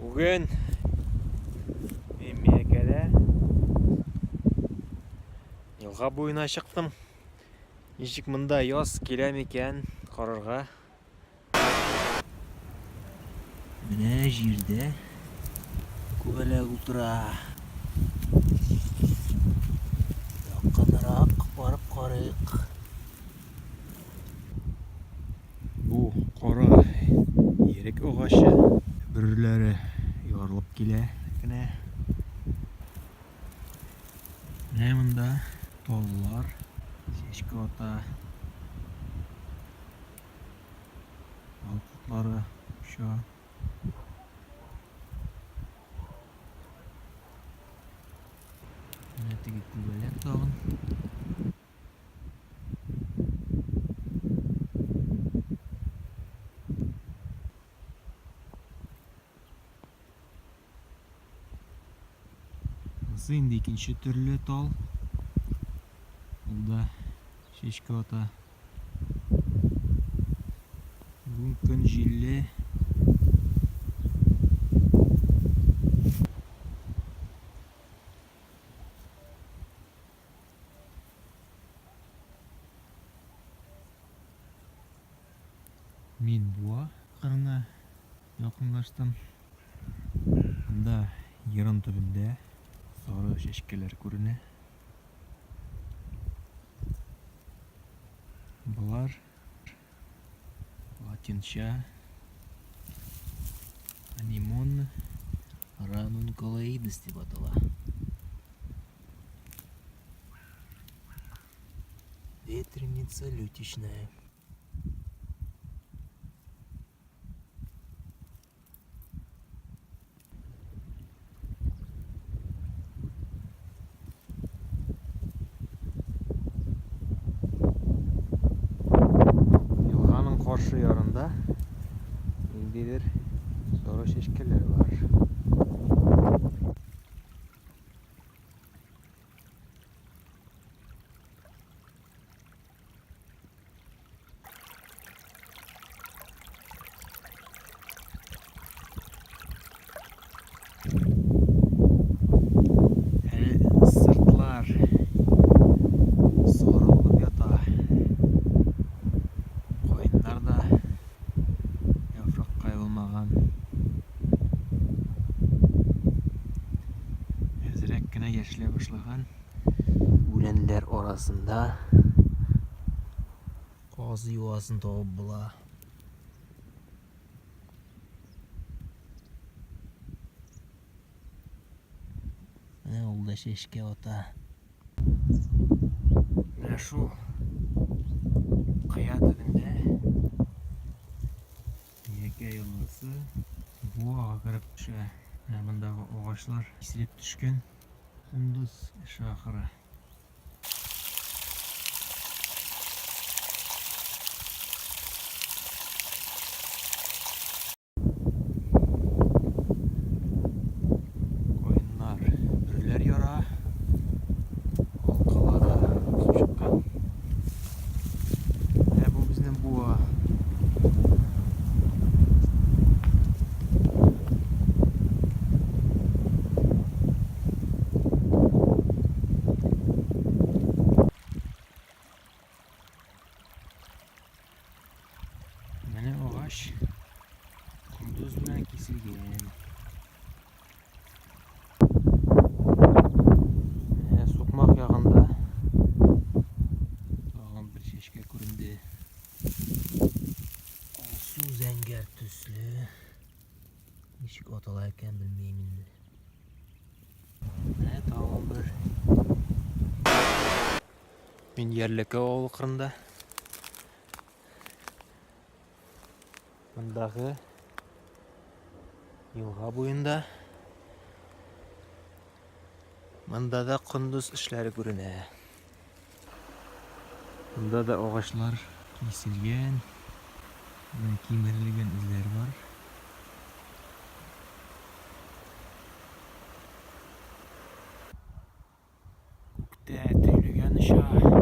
Bugün Memlekede yılға boyuna шықтым. Ничек мында яз келем екен қарарға. Менә жерде күбәләк утыра. Якынрак барып карыйк. Бу кара ерек агачы бүрләре ярылып килә. Менә монда таллар, чәчкә ата, балкытлары уша. Менә теге күбәләк тагын. Инде икенче төрле тал. Монда чәчкә ата. Бүген көн җилле. Мин буа кырына якынлаштым. Монда ерын төбендә сары чәчкәләр күренә. Булар латинча анимон ранункулоидес дип атала. Ветреница лютичная. Каршы ярында ниндидер сары чәчкәләр бар. Сыртлар сарылып ята. Әзрәк кенә яшьләй башлаган үләннәр арасында казы юасын табып була. Менә ул да чәчкә ата. Менә шул кыя төбендә Яка елгасы буага кереп төшә. Мондагы агачлар киселеп төшкән. Кундыз шахыры. Коеннар бүрләр яра. Алкалары үсеп чыккан. Менә бу безнең буа. Менә агач кундуз белән киселгән. Менә сукмак ягында тагын бер чәчкә күренде. Алсу зәңгәр төсле. Ничек атала икән белмим инде. Менә тагын бер. Мин Ярләкәй авылы кырында. Мондагы елга буенда монда да кундуз эшләре күренә. Монда да агачлар киселгән, кимерелгән эзләр бар. Күктә төйлегән оча.